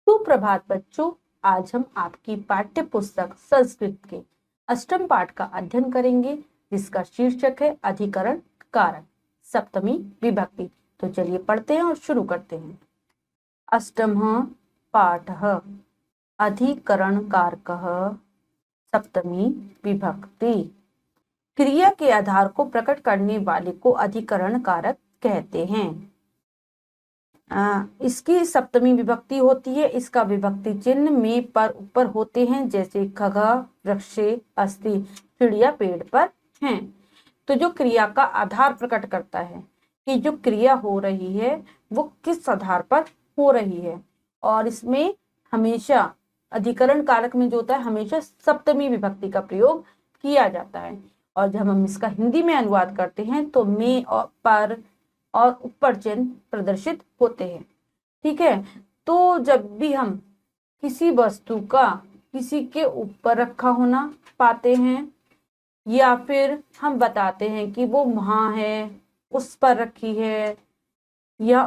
सुप्रभात बच्चों, आज हम आपकी पाठ्य पुस्तक संस्कृत के अष्टम पाठ का अध्ययन करेंगे, जिसका शीर्षक है अधिकरण कारक सप्तमी विभक्ति। तो चलिए पढ़ते हैं और शुरू करते हैं। अष्टमः पाठः अधिकरण कारकः सप्तमी विभक्ति। क्रिया के आधार को प्रकट करने वाले को अधिकरण कारक कहते हैं। इसकी सप्तमी विभक्ति होती है। इसका विभक्ति चिन्ह में पर ऊपर होते हैं, जैसे खगा, वृक्षे, अस्ति, चिड़िया पेड़ पर हैं। तो जो क्रिया का आधार प्रकट करता है कि जो क्रिया हो रही है वो किस आधार पर हो रही है, और इसमें हमेशा अधिकरण कारक में जो होता है हमेशा सप्तमी विभक्ति का प्रयोग किया जाता है। और जब हम इसका हिंदी में अनुवाद करते हैं तो में और पर और ऊपर चिन्ह प्रदर्शित होते हैं। ठीक है, तो जब भी हम किसी वस्तु का किसी के ऊपर रखा होना पाते हैं, या फिर हम बताते हैं कि वो वहां है, उस पर रखी है या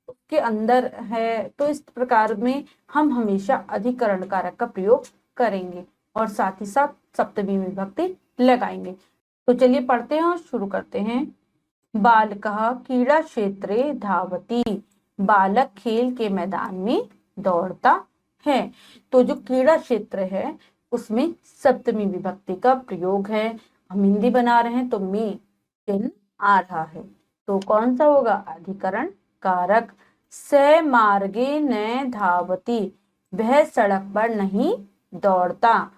उसके अंदर है, तो इस प्रकार में हम हमेशा अधिकरण कारक का प्रयोग करेंगे और साथ ही साथ सप्तमी विभक्ति लगाएंगे। तो चलिए पढ़ते हैं और शुरू करते हैं। बालकः क्रीड़ा क्षेत्रे धावति। बालक खेल के मैदान में दौड़ता है। तो जो क्रीड़ा क्षेत्र है उसमें सप्तमी विभक्ति का प्रयोग है। हम हिंदी बना रहे हैं तो में चिन्ह आ रहा है, तो कौन सा होगा? अधिकरण कारक। स मार्गे न धावति। वह सड़क पर नहीं दौड़ता।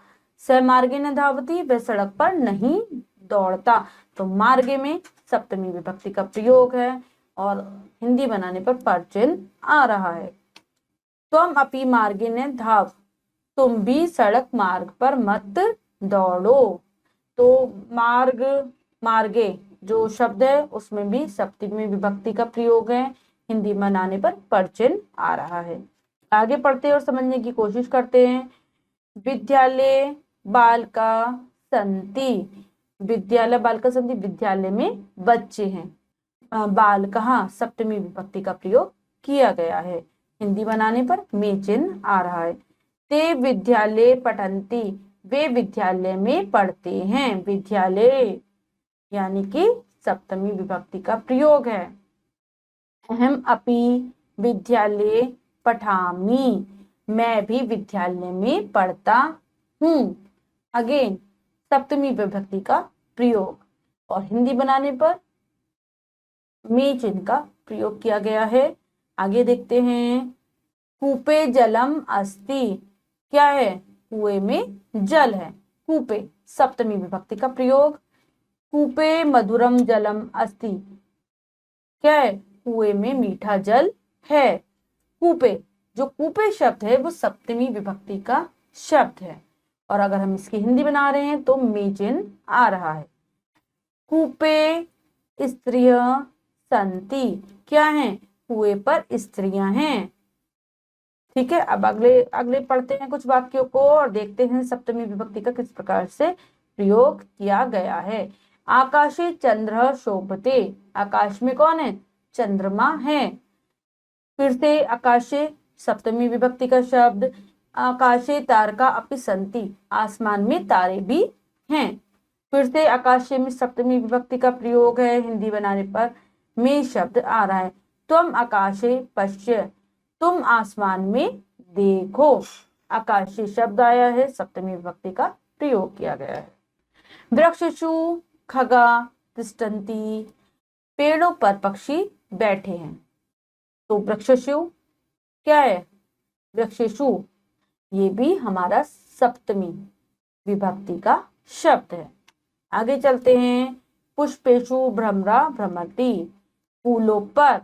स मार्गे न धावति, वह सड़क पर नहीं दौड़ता। तो मार्गे में सप्तमी विभक्ति का प्रयोग है और हिंदी बनाने पर चिन्ह आ रहा है। त्वम अपि मार्गे न धाव। तुम भी सड़क मार्ग पर मत दौड़ो। तो मार्ग, मार्गे जो शब्द है उसमें भी सप्तमी विभक्ति का प्रयोग है। हिंदी बनाने पर चिन्ह आ रहा है। आगे पढ़ते हैं और समझने की कोशिश करते हैं। विद्यालय बालका संति। विद्यालय बालका संति, विद्यालय में बच्चे हैं। बालकः सप्तमी विभक्ति का प्रयोग किया गया है। हिंदी बनाने पर में चिन्ह आ रहा है। ते विद्यालय पठन्ति। वे विद्यालय में पढ़ते हैं। विद्यालय यानी कि सप्तमी विभक्ति का प्रयोग है। अहम अपि विद्यालय पठामि। मैं भी विद्यालय में पढ़ता हूँ। अगेन सप्तमी विभक्ति का प्रयोग और हिंदी बनाने पर में चिन्ह का प्रयोग किया गया है। आगे देखते हैं। कूपे जलम अस्ति। क्या है? कुएं में जल है। कूपे सप्तमी विभक्ति का प्रयोग। कूपे मधुरम जलम अस्ति। क्या है? कुएं में मीठा जल है। कूपे, जो कूपे शब्द है वो सप्तमी विभक्ति का शब्द है। और अगर हम इसकी हिंदी बना रहे हैं तो में चिन्ह आ रहा है। कूपे स्त्रियः सन्ति। क्या है? कुएं पर स्त्रियां हैं। ठीक है, अब अगले पढ़ते हैं कुछ वाक्यों को और देखते हैं सप्तमी विभक्ति का किस प्रकार से प्रयोग किया गया है। आकाशे चंद्रः शोभते। आकाश में कौन है? चंद्रमा है। फिर से आकाशे सप्तमी विभक्ति का शब्द। आकाशे तारका अपि सन्ति। आसमान में तारे भी हैं। फिर से आकाशे में सप्तमी विभक्ति का प्रयोग है। हिंदी बनाने पर में शब्द आ रहा है। त्वम आकाशे पश्य। तुम आसमान में देखो। आकाशे शब्द आया है, सप्तमी विभक्ति का प्रयोग किया गया है। वृक्षेषु खगा तिष्ठन्ति। पेड़ों पर पक्षी बैठे हैं। तो वृक्षेषु क्या है? वृक्षेषु ये भी हमारा सप्तमी विभक्ति का शब्द है। आगे चलते हैं। पुष्पेषु भ्रमरा भ्रमति। फूलों पर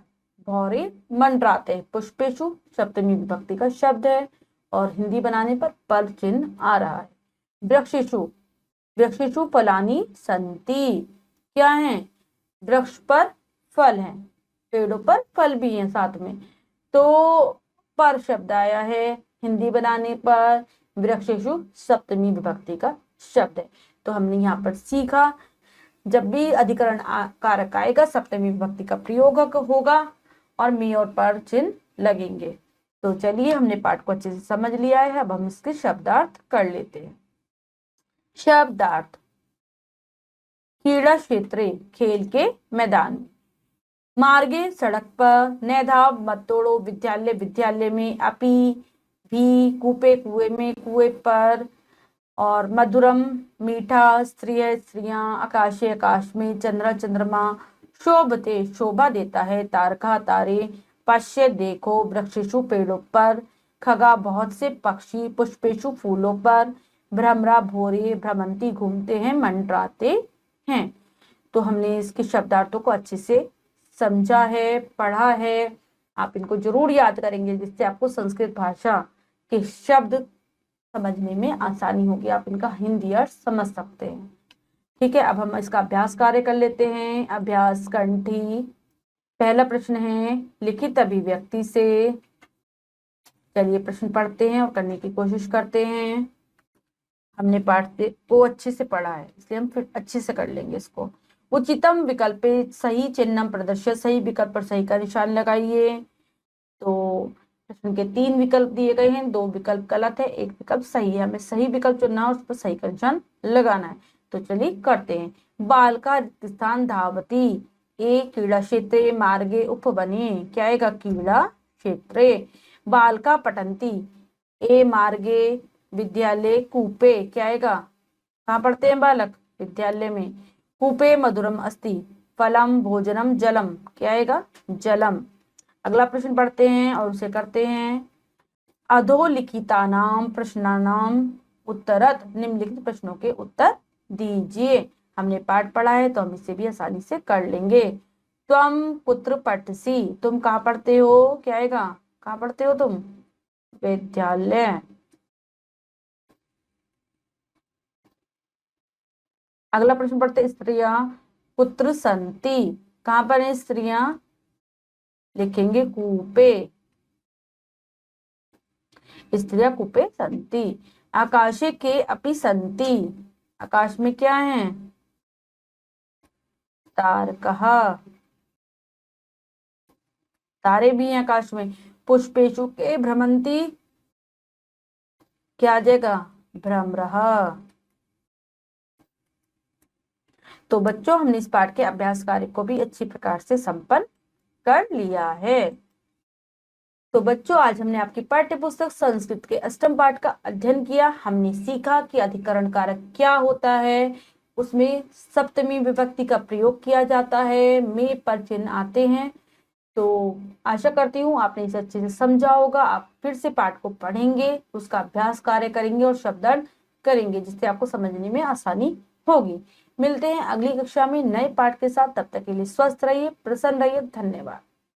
भौरे मंडराते। पुष्पेषु सप्तमी विभक्ति का शब्द है और हिंदी बनाने पर चिन्ह आ रहा है। वृक्षेषु, वृक्षेषु फलानि सन्ति। क्या है? वृक्ष पर फल हैं, पेड़ों पर फल भी हैं साथ में, तो पर शब्द आया है। हिंदी बनाने पर वृक्षेषु सप्तमी विभक्ति का शब्द है। तो हमने यहाँ पर सीखा, जब भी अधिकरण कारक आएगा सप्तमी विभक्ति का प्रयोग होगा और में और पर चिन्ह लगेंगे। तो चलिए, हमने पाठ को अच्छे से समझ लिया है, अब हम इसके शब्दार्थ कर लेते हैं। शब्दार्थ। क्रीड़ा क्षेत्रे, खेल के मैदान में। मार्गे, सड़क पर। नैधाव, मत तोड़ो। विद्यालय, विद्यालय में। अपि, भी। कूपे, कुएं में, कुएं पर। और मधुरम, मीठा। स्त्रिय, स्त्रियां। आकाशे, आकाश में। चंद्र, चंद्रमा। शोभते, शोभा देता है। तारका, तारे। पश्य, देखो। वृक्षेषु, पेड़ों पर। खगा, बहुत से पक्षी। पुष्पेषु, फूलों पर। भ्रमरा, भोरे। भ्रमंती, घूमते हैं, मंडराते हैं। तो हमने इसके शब्दार्थों को अच्छे से समझा है, पढ़ा है। आप इनको जरूर याद करेंगे, जिससे आपको संस्कृत भाषा के शब्द समझने में आसानी होगी, आप इनका हिंदी अर्थ समझ सकते हैं। ठीक है, अब हम इसका अभ्यास कार्य कर लेते हैं। अभ्यास कंठी। पहला प्रश्न है, लिखित अभिव्यक्ति से। चलिए प्रश्न पढ़ते हैं और करने की कोशिश करते हैं। हमने पाठ को अच्छे से पढ़ा है, इसलिए हम फिर अच्छे से कर लेंगे इसको। उचितम विकल्प सही चिन्ह प्रदर्शित, सही विकल्प पर सही का निशान लगाइए। तो प्रश्न के 3 विकल्प दिए गए हैं, 2 विकल्प गलत है, 1 विकल्प सही है। हमें सही विकल्प चुनना है, उस पर सही का निशान लगाना है। तो चलिए करते हैं। बालका रिक्त स्थान धावती। ए क्रीड़ा क्षेत्रे मार्गे उपवने, क्या आएगा? क्रीड़ा क्षेत्रे। बालका पठंती। ए मार्गे विद्यालय कूपे, क्या आएगा? कहाँ पढ़ते हैं बालक? विद्यालय में। कूपे मधुरम अस्ति। फलम भोजनम जलम, क्या आएगा? जलम। अगला प्रश्न पढ़ते हैं और उसे करते हैं। अधोलिखितानाम प्रश्नानाम उत्तरत, निम्नलिखित प्रश्नों के उत्तर दीजिए। हमने पाठ पढ़ा है तो हम इसे भी आसानी से कर लेंगे। त्वम कुत्र पठसी, तुम कहाँ पढ़ते हो? क्या आएगा? कहाँ पढ़ते हो तुम? विद्यालय। अगला प्रश्न पढ़ते, स्त्रियां कुत्र संति, कहाँ पर है स्त्रियां? लिखेंगे कूपे। स्त्रियां कूपे संति। आकाशे के अपि संति, आकाश में क्या है? तारकः, तारे भी हैं आकाश में। पुष्पेषु के भ्रमंती, क्या आ जाएगा? भ्रमरः। तो बच्चों, हमने इस पाठ के अभ्यास कार्य को भी अच्छी प्रकार से संपन्न कर लिया है। तो बच्चों, आज हमने आपकी पाठ्य पुस्तक संस्कृत के अष्टम पाठ का अध्ययन किया। हमने सीखा कि अधिकरण कारक क्या होता है, उसमें सप्तमी विभक्ति का प्रयोग किया जाता है, में पर चिन्ह आते हैं। तो आशा करती हूँ आपने इसे अच्छे से समझा होगा। आप फिर से पाठ को पढ़ेंगे, उसका अभ्यास कार्य करेंगे और शब्दार्थ करेंगे, जिससे आपको समझने में आसानी होगी। मिलते हैं अगली कक्षा में नए पाठ के साथ। तब तक के लिए स्वस्थ रहिए, प्रसन्न रहिए। धन्यवाद।